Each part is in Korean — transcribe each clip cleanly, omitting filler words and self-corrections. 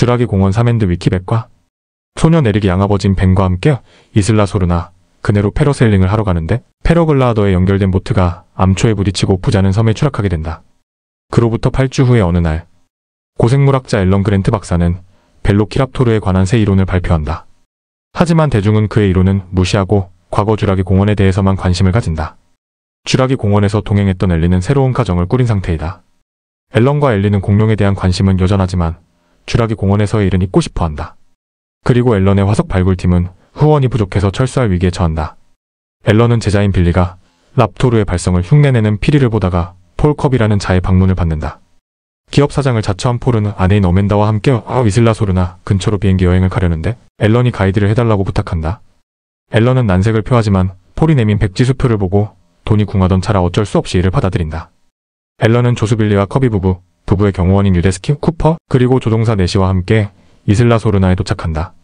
주라기 공원 사맨드 위키백과 소년 에릭이 양아버진 벤과 함께 이슬라 소르나 그네로 패러세일링을 하러 가는데 패러글라이더에 연결된 보트가 암초에 부딪히고 부자는 섬에 추락하게 된다. 그로부터 8주 후의 어느 날 고생물학자 앨런 그랜트 박사는 벨로키랍토르에 관한 새 이론을 발표한다. 하지만 대중은 그의 이론은 무시하고 과거 주라기 공원에 대해서만 관심을 가진다. 주라기 공원에서 동행했던 엘리는 새로운 가정을 꾸린 상태이다. 앨런과 엘리는 공룡에 대한 관심은 여전하지만 주라기 공원에서의 일은 잊고 싶어한다. 그리고 앨런의 화석 발굴팀은 후원이 부족해서 철수할 위기에 처한다. 앨런은 제자인 빌리가 랍토르의 발성을 흉내내는 피리를 보다가 폴 컵이라는 자의 방문을 받는다. 기업 사장을 자처한 폴은 아내인 어멘다와 함께 이슬라 소르나 근처로 비행기 여행을 가려는데 앨런이 가이드를 해달라고 부탁한다. 앨런은 난색을 표하지만 폴이 내민 백지수표를 보고 돈이 궁하던 차라 어쩔 수 없이 이를 받아들인다. 앨런은 조수 빌리와 커비 부부의 경호원인 유데스키, 쿠퍼, 그리고 조종사 네시와 함께 이슬라 소르나에 도착한다.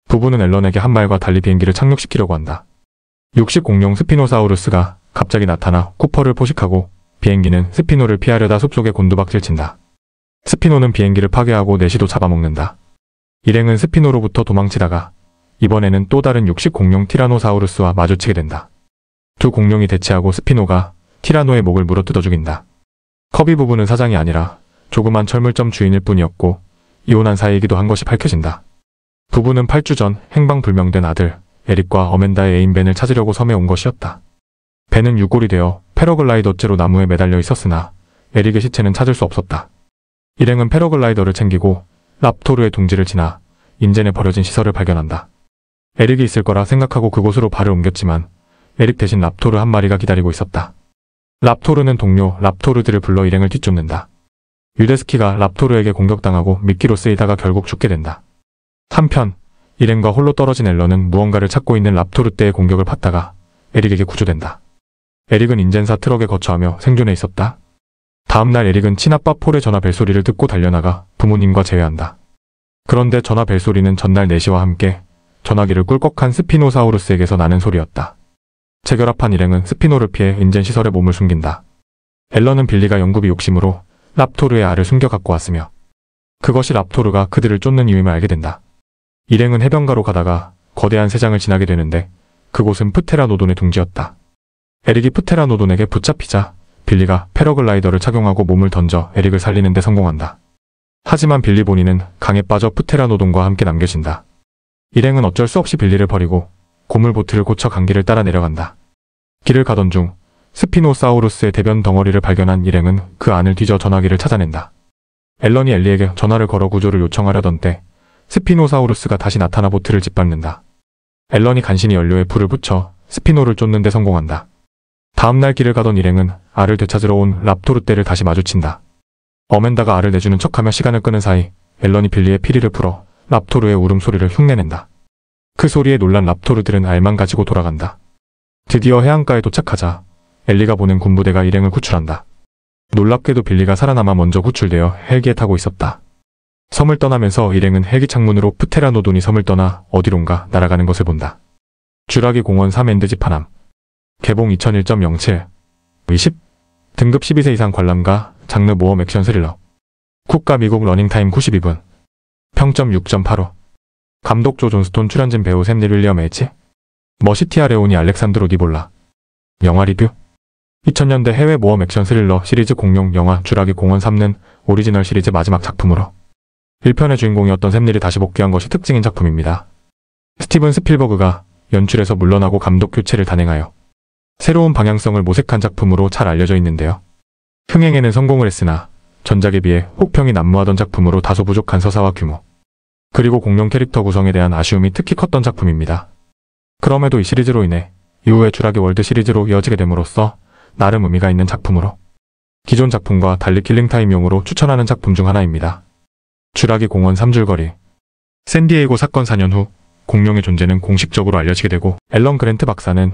부부는 앨런에게 한 말과 달리 비행기를 착륙시키려고 한다. 육식 공룡 스피노사우루스가 갑자기 나타나 쿠퍼를 포식하고 비행기는 스피노를 피하려다 숲속에 곤두박질친다. 스피노는 비행기를 파괴하고 네시도 잡아먹는다. 일행은 스피노로부터 도망치다가 이번에는 또 다른 육식 공룡 티라노사우루스와 마주치게 된다. 두 공룡이 대치하고 스피노가 티라노의 목을 물어뜯어 죽인다. 커비 부부는 사장이 아니라 조그만 철물점 주인일 뿐이었고 이혼한 사이이기도 한 것이 밝혀진다. 부부는 8주 전 행방불명된 아들 에릭과 어멘다의 애인 벤을 찾으려고 섬에 온 것이었다. 벤은 유골이 되어 패러글라이더째로 나무에 매달려 있었으나 에릭의 시체는 찾을 수 없었다. 일행은 패러글라이더를 챙기고 랍토르의 둥지를 지나 인젠에 버려진 시설을 발견한다. 에릭이 있을 거라 생각하고 그곳으로 발을 옮겼지만 에릭 대신 랍토르 한 마리가 기다리고 있었다. 랍토르는 동료 랍토르들을 불러 일행을 뒤쫓는다. 유데스키가 랍토르에게 공격당하고 미끼로 쓰이다가 결국 죽게 된다. 한편 일행과 홀로 떨어진 앨런은 무언가를 찾고 있는 랍토르 떼의 공격을 받다가 에릭에게 구조된다. 에릭은 인젠사 트럭에 거처하며 생존해 있었다. 다음날 에릭은 친아빠 폴의 전화 벨소리를 듣고 달려나가 부모님과 재회한다. 그런데 전화 벨소리는 전날 네시와 함께 전화기를 꿀꺽한 스피노사우루스에게서 나는 소리였다. 재결합한 일행은 스피노를 피해 인젠 시설에 몸을 숨긴다. 앨런은 빌리가 영구비 욕심으로 랍토르의 알을 숨겨 갖고 왔으며 그것이 랍토르가 그들을 쫓는 이유임을 알게 된다. 일행은 해변가로 가다가 거대한 새장을 지나게 되는데 그곳은 프테라노돈의 둥지였다. 에릭이 프테라노돈에게 붙잡히자 빌리가 패러글라이더를 착용하고 몸을 던져 에릭을 살리는 데 성공한다. 하지만 빌리 본인은 강에 빠져 프테라노돈과 함께 남겨진다. 일행은 어쩔 수 없이 빌리를 버리고 고물보트를 고쳐 강길을 따라 내려간다. 길을 가던 중 스피노사우루스의 대변 덩어리를 발견한 일행은 그 안을 뒤져 전화기를 찾아낸다. 앨런이 엘리에게 전화를 걸어 구조를 요청하려던 때 스피노사우루스가 다시 나타나 보트를 짓밟는다. 앨런이 간신히 연료에 불을 붙여 스피노를 쫓는 데 성공한다. 다음날 길을 가던 일행은 알을 되찾으러 온 랍토르 떼를 다시 마주친다. 어멘다가 알을 내주는 척하며 시간을 끄는 사이 앨런이 빌리의 피리를 풀어 랍토르의 울음소리를 흉내낸다. 그 소리에 놀란 랍토르들은 알만 가지고 돌아간다. 드디어 해안가에 도착하자 엘리가 보낸 군부대가 일행을 구출한다. 놀랍게도 빌리가 살아남아 먼저 구출되어 헬기에 타고 있었다. 섬을 떠나면서 일행은 헬기 창문으로 프테라노돈이 섬을 떠나 어디론가 날아가는 것을 본다. 주라기 공원 3엔드 지파남 개봉 2001.07 20 등급 12세 이상 관람가 장르 모험 액션 스릴러 국가 미국 러닝타임 92분 평점 6.85 감독 조 존스톤 출연진 배우 샘 윌리엄 H 머시티아 레오니 알렉산드로 니볼라 영화 리뷰 2000년대 해외 모험 액션 스릴러 시리즈 공룡 영화 주라기 공원 3는 오리지널 시리즈 마지막 작품으로 1편의 주인공이었던 샘 닐이 다시 복귀한 것이 특징인 작품입니다. 스티븐 스필버그가 연출에서 물러나고 감독 교체를 단행하여 새로운 방향성을 모색한 작품으로 잘 알려져 있는데요. 흥행에는 성공을 했으나 전작에 비해 혹평이 난무하던 작품으로 다소 부족한 서사와 규모 그리고 공룡 캐릭터 구성에 대한 아쉬움이 특히 컸던 작품입니다. 그럼에도 이 시리즈로 인해 이후에 주라기 월드 시리즈로 이어지게 됨으로써 나름 의미가 있는 작품으로 기존 작품과 달리 킬링타임용으로 추천하는 작품 중 하나입니다. 주라기 공원 3줄거리 샌디에이고 사건 4년 후 공룡의 존재는 공식적으로 알려지게 되고 앨런 그랜트 박사는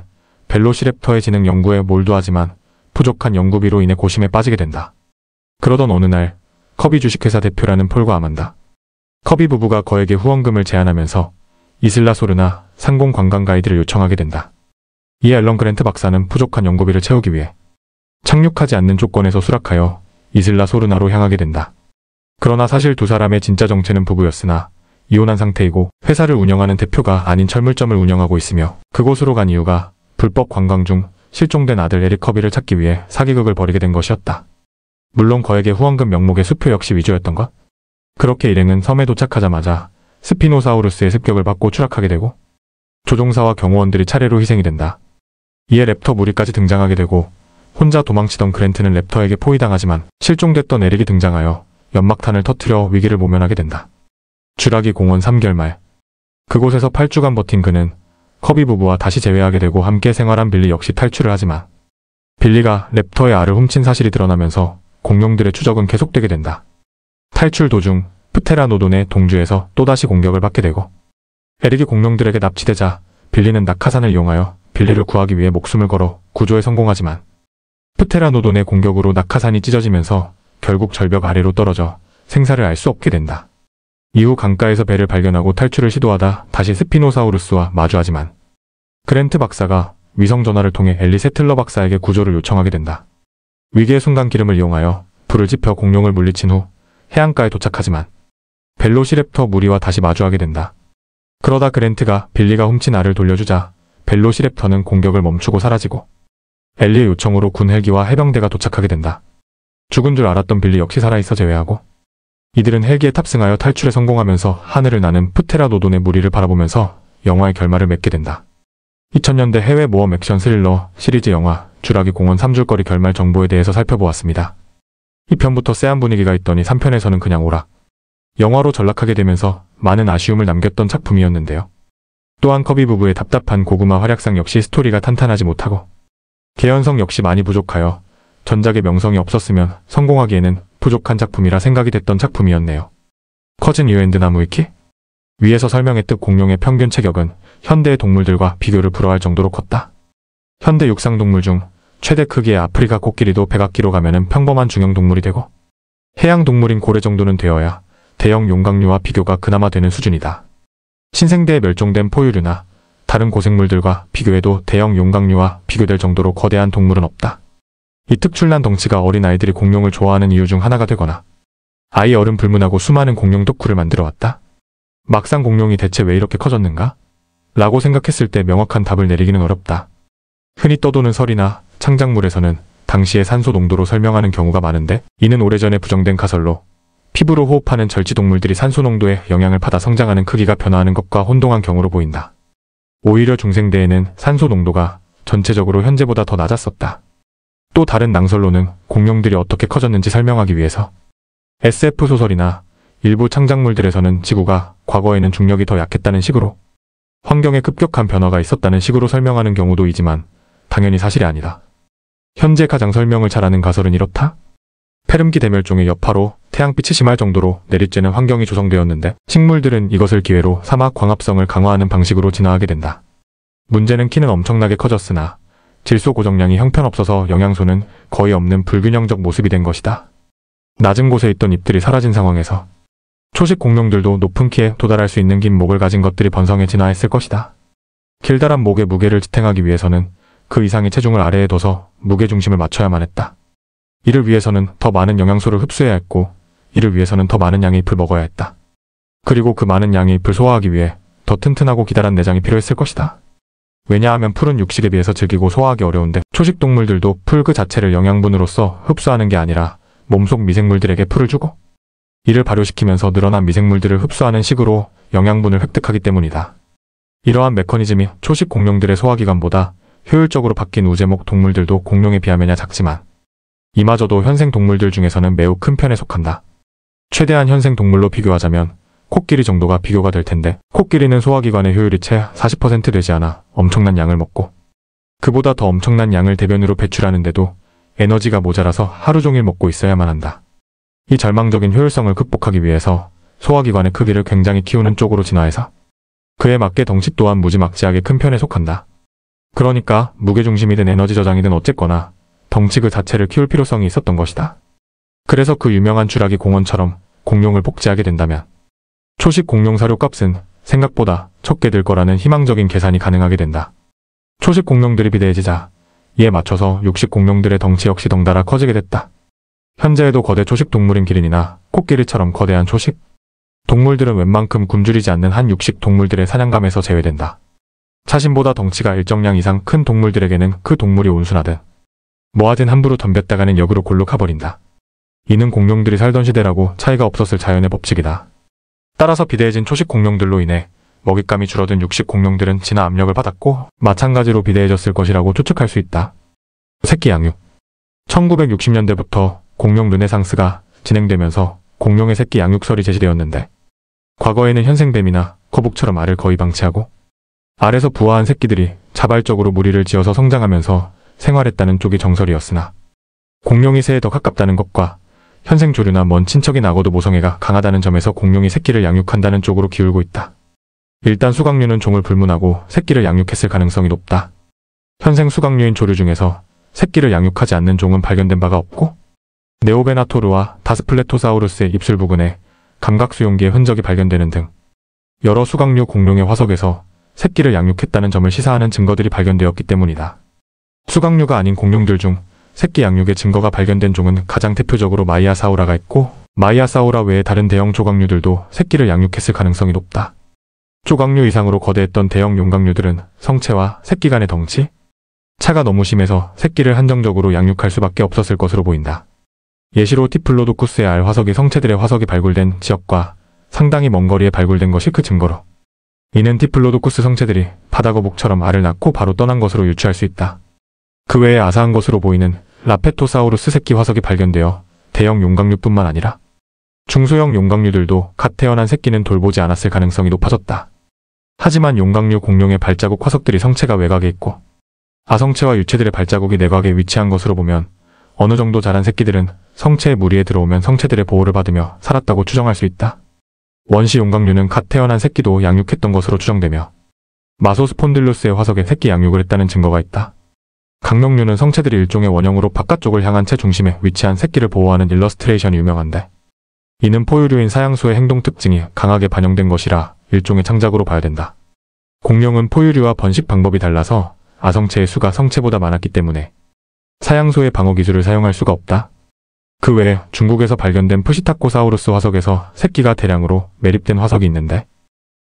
벨로시랩터의 지능 연구에 몰두하지만 부족한 연구비로 인해 고심에 빠지게 된다. 그러던 어느 날 커비 주식회사 대표라는 폴과 아만다 커비 부부가 거액의 후원금을 제안하면서 이슬라 소르나 상공 관광 가이드를 요청하게 된다. 이에 앨런 그랜트 박사는 부족한 연구비를 채우기 위해 착륙하지 않는 조건에서 수락하여 이슬라 소르나로 향하게 된다. 그러나 사실 두 사람의 진짜 정체는 부부였으나 이혼한 상태이고 회사를 운영하는 대표가 아닌 철물점을 운영하고 있으며 그곳으로 간 이유가 불법 관광 중 실종된 아들 에릭 커비를 찾기 위해 사기극을 벌이게 된 것이었다. 물론 거액의 후원금 명목의 수표 역시 위조였던 것. 그렇게 일행은 섬에 도착하자마자 스피노사우루스의 습격을 받고 추락하게 되고 조종사와 경호원들이 차례로 희생이 된다. 이에 랩터 무리까지 등장하게 되고 혼자 도망치던 그랜트는 랩터에게 포위당하지만 실종됐던 에릭이 등장하여 연막탄을 터뜨려 위기를 모면하게 된다. 쥬라기 공원 3개월 말 그곳에서 8주간 버틴 그는 커비 부부와 다시 재회하게 되고 함께 생활한 빌리 역시 탈출을 하지만 빌리가 랩터의 알을 훔친 사실이 드러나면서 공룡들의 추적은 계속되게 된다. 탈출 도중 프테라노돈의 동주에서 또다시 공격을 받게 되고 에릭이 공룡들에게 납치되자 빌리는 낙하산을 이용하여 빌리를 구하기 위해 목숨을 걸어 구조에 성공하지만 프테라노돈의 공격으로 낙하산이 찢어지면서 결국 절벽 아래로 떨어져 생사를 알 수 없게 된다. 이후 강가에서 배를 발견하고 탈출을 시도하다 다시 스피노사우루스와 마주하지만 그랜트 박사가 위성전화를 통해 엘리 세틀러 박사에게 구조를 요청하게 된다. 위기의 순간 기름을 이용하여 불을 지펴 공룡을 물리친 후 해안가에 도착하지만 벨로시랩터 무리와 다시 마주하게 된다. 그러다 그랜트가 빌리가 훔친 알을 돌려주자 벨로시랩터는 공격을 멈추고 사라지고 엘리의 요청으로 군 헬기와 해병대가 도착하게 된다. 죽은 줄 알았던 빌리 역시 살아있어 제외하고 이들은 헬기에 탑승하여 탈출에 성공하면서 하늘을 나는 프테라노돈의 무리를 바라보면서 영화의 결말을 맺게 된다. 2000년대 해외 모험 액션 스릴러 시리즈 영화 쥬라기 공원 3줄거리 결말 정보에 대해서 살펴보았습니다. 2편부터 쎄한 분위기가 있더니 3편에서는 그냥 오락. 영화로 전락하게 되면서 많은 아쉬움을 남겼던 작품이었는데요. 또한 커비 부부의 답답한 고구마 활약상 역시 스토리가 탄탄하지 못하고 개연성 역시 많이 부족하여 전작의 명성이 없었으면 성공하기에는 부족한 작품이라 생각이 됐던 작품이었네요. 커즌 유엔드 나무 위키? 위에서 설명했듯 공룡의 평균 체격은 현대의 동물들과 비교를 불허할 정도로 컸다. 현대 육상동물 중 최대 크기의 아프리카 코끼리도 100kg가면은 평범한 중형동물이 되고 해양동물인 고래 정도는 되어야 대형 용광류와 비교가 그나마 되는 수준이다. 신생대에 멸종된 포유류나 다른 고생물들과 비교해도 대형 용광류와 비교될 정도로 거대한 동물은 없다. 이 특출난 덩치가 어린아이들이 공룡을 좋아하는 이유 중 하나가 되거나 아이 어른 불문하고 수많은 공룡 덕후를 만들어왔다. 막상 공룡이 대체 왜 이렇게 커졌는가? 라고 생각했을 때 명확한 답을 내리기는 어렵다. 흔히 떠도는 설이나 창작물에서는 당시의 산소 농도로 설명하는 경우가 많은데 이는 오래전에 부정된 가설로 피부로 호흡하는 절지동물들이 산소 농도에 영향을 받아 성장하는 크기가 변화하는 것과 혼동한 경우로 보인다. 오히려 중생대에는 산소 농도가 전체적으로 현재보다 더 낮았었다. 또 다른 낭설로는 공룡들이 어떻게 커졌는지 설명하기 위해서 SF 소설이나 일부 창작물들에서는 지구가 과거에는 중력이 더 약했다는 식으로 환경에 급격한 변화가 있었다는 식으로 설명하는 경우도 있지만 당연히 사실이 아니다. 현재 가장 설명을 잘하는 가설은 이렇다. 페름기 대멸종의 여파로 태양빛이 심할 정도로 내리쬐는 환경이 조성되었는데 식물들은 이것을 기회로 사막 광합성을 강화하는 방식으로 진화하게 된다. 문제는 키는 엄청나게 커졌으나 질소 고정량이 형편없어서 영양소는 거의 없는 불균형적 모습이 된 것이다. 낮은 곳에 있던 잎들이 사라진 상황에서 초식 공룡들도 높은 키에 도달할 수 있는 긴 목을 가진 것들이 번성해 진화했을 것이다. 길다란 목의 무게를 지탱하기 위해서는 그 이상의 체중을 아래에 둬서 무게 중심을 맞춰야만 했다. 이를 위해서는 더 많은 영양소를 흡수해야 했고 이를 위해서는 더 많은 양의 잎을 먹어야 했다. 그리고 그 많은 양의 잎을 소화하기 위해 더 튼튼하고 기다란 내장이 필요했을 것이다. 왜냐하면 풀은 육식에 비해서 즐기고 소화하기 어려운데 초식 동물들도 풀 그 자체를 영양분으로서 흡수하는 게 아니라 몸속 미생물들에게 풀을 주고 이를 발효시키면서 늘어난 미생물들을 흡수하는 식으로 영양분을 획득하기 때문이다. 이러한 메커니즘이 초식 공룡들의 소화기관보다 효율적으로 바뀐 우제목 동물들도 공룡에 비하면야 작지만 이마저도 현생 동물들 중에서는 매우 큰 편에 속한다. 최대한 현생 동물로 비교하자면 코끼리 정도가 비교가 될 텐데 코끼리는 소화기관의 효율이 채 40% 되지 않아 엄청난 양을 먹고 그보다 더 엄청난 양을 대변으로 배출하는데도 에너지가 모자라서 하루 종일 먹고 있어야만 한다. 이 절망적인 효율성을 극복하기 위해서 소화기관의 크기를 굉장히 키우는 쪽으로 진화해서 그에 맞게 덩치 또한 무지막지하게 큰 편에 속한다. 그러니까 무게중심이든 에너지 저장이든 어쨌거나 덩치 그 자체를 키울 필요성이 있었던 것이다. 그래서 그 유명한 쥬라기 공원처럼 공룡을 복제하게 된다면 초식 공룡 사료 값은 생각보다 적게 들 거라는 희망적인 계산이 가능하게 된다. 초식 공룡들이 비대해지자 이에 맞춰서 육식 공룡들의 덩치 역시 덩달아 커지게 됐다. 현재에도 거대 초식 동물인 기린이나 코끼리처럼 거대한 초식 동물들은 웬만큼 굶주리지 않는 한 육식 동물들의 사냥감에서 제외된다. 자신보다 덩치가 일정량 이상 큰 동물들에게는 그 동물이 온순하든 뭐하든 함부로 덤볐다가는 역으로 골로 가버린다. 이는 공룡들이 살던 시대라고 차이가 없었을 자연의 법칙이다. 따라서 비대해진 초식 공룡들로 인해 먹잇감이 줄어든 육식 공룡들은 진화 압력을 받았고 마찬가지로 비대해졌을 것이라고 추측할 수 있다. 새끼 양육 1960년대부터 공룡 르네상스가 진행되면서 공룡의 새끼 양육설이 제시되었는데 과거에는 현생뱀이나 거북처럼 알을 거의 방치하고 알에서 부화한 새끼들이 자발적으로 무리를 지어서 성장하면서 생활했다는 쪽이 정설이었으나 공룡이 새에 더 가깝다는 것과 현생 조류나 먼 친척이 나고도 모성애가 강하다는 점에서 공룡이 새끼를 양육한다는 쪽으로 기울고 있다. 일단 수각류는 종을 불문하고 새끼를 양육했을 가능성이 높다. 현생 수각류인 조류 중에서 새끼를 양육하지 않는 종은 발견된 바가 없고 네오베나토르와 다스플레토사우루스의 입술 부근에 감각수용기의 흔적이 발견되는 등 여러 수각류 공룡의 화석에서 새끼를 양육했다는 점을 시사하는 증거들이 발견되었기 때문이다. 수각류가 아닌 공룡들 중 새끼 양육의 증거가 발견된 종은 가장 대표적으로 마이아사우라가 있고 마이아사우라 외에 다른 대형 조각류들도 새끼를 양육했을 가능성이 높다. 조각류 이상으로 거대했던 대형 용각류들은 성체와 새끼 간의 덩치 차가 너무 심해서 새끼를 한정적으로 양육할 수밖에 없었을 것으로 보인다. 예시로 디플로도쿠스의 알 화석이 성체들의 화석이 발굴된 지역과 상당히 먼 거리에 발굴된 것이 그 증거로 이는 디플로도쿠스 성체들이 바다거북처럼 알을 낳고 바로 떠난 것으로 유추할 수 있다. 그 외에 아사한 것으로 보이는 라페토사우루스 새끼 화석이 발견되어 대형 용각류뿐만 아니라 중소형 용각류들도 갓 태어난 새끼는 돌보지 않았을 가능성이 높아졌다. 하지만 용각류 공룡의 발자국 화석들이 성체가 외곽에 있고 아성체와 유체들의 발자국이 내곽에 위치한 것으로 보면 어느 정도 자란 새끼들은 성체의 무리에 들어오면 성체들의 보호를 받으며 살았다고 추정할 수 있다. 원시 용각류는 갓 태어난 새끼도 양육했던 것으로 추정되며 마소스폰딜루스의 화석에 새끼 양육을 했다는 증거가 있다. 강룡류는 성체들이 일종의 원형으로 바깥쪽을 향한 채 중심에 위치한 새끼를 보호하는 일러스트레이션이 유명한데 이는 포유류인 사양수의 행동 특징이 강하게 반영된 것이라 일종의 창작으로 봐야 된다. 공룡은 포유류와 번식 방법이 달라서 아성체의 수가 성체보다 많았기 때문에 사양소의 방어 기술을 사용할 수가 없다. 그 외에 중국에서 발견된 푸시타코사우루스 화석에서 새끼가 대량으로 매립된 화석이 있는데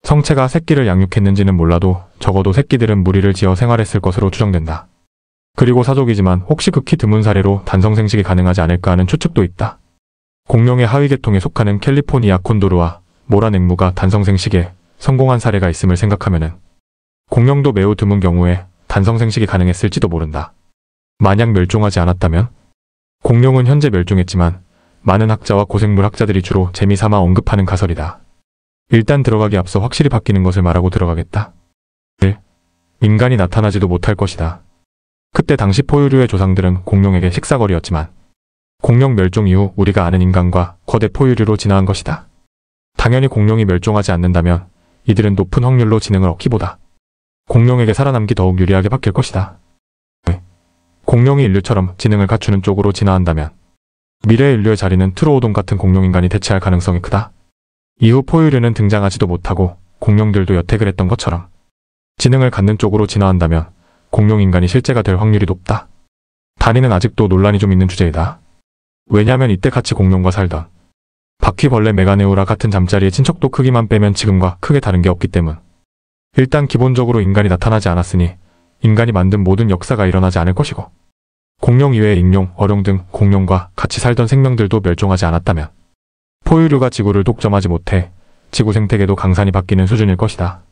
성체가 새끼를 양육했는지는 몰라도 적어도 새끼들은 무리를 지어 생활했을 것으로 추정된다. 그리고 사족이지만 혹시 극히 드문 사례로 단성 생식이 가능하지 않을까 하는 추측도 있다. 공룡의 하위 계통에 속하는 캘리포니아 콘도르와 모란 앵무가 단성 생식에 성공한 사례가 있음을 생각하면은 공룡도 매우 드문 경우에 단성 생식이 가능했을지도 모른다. 만약 멸종하지 않았다면? 공룡은 현재 멸종했지만 많은 학자와 고생물 학자들이 주로 재미삼아 언급하는 가설이다. 일단 들어가기 앞서 확실히 바뀌는 것을 말하고 들어가겠다. 1. 인간이 나타나지도 못할 것이다. 그때 당시 포유류의 조상들은 공룡에게 식사거리였지만 공룡 멸종 이후 우리가 아는 인간과 거대 포유류로 진화한 것이다. 당연히 공룡이 멸종하지 않는다면 이들은 높은 확률로 지능을 얻기보다 공룡에게 살아남기 더욱 유리하게 바뀔 것이다. 공룡이 인류처럼 지능을 갖추는 쪽으로 진화한다면 미래 인류의 자리는 트로오돈 같은 공룡인간이 대체할 가능성이 크다. 이후 포유류는 등장하지도 못하고 공룡들도 여택을 했던 것처럼 지능을 갖는 쪽으로 진화한다면 공룡인간이 실제가 될 확률이 높다. 다리는 아직도 논란이 좀 있는 주제이다. 왜냐하면 이때 같이 공룡과 살던 바퀴벌레 메가네우라 같은 잠자리의 친척도 크기만 빼면 지금과 크게 다른 게 없기 때문. 일단 기본적으로 인간이 나타나지 않았으니 인간이 만든 모든 역사가 일어나지 않을 것이고 공룡 이외의 익룡, 어룡 등 공룡과 같이 살던 생명들도 멸종하지 않았다면 포유류가 지구를 독점하지 못해 지구 생태계도 강산이 바뀌는 수준일 것이다.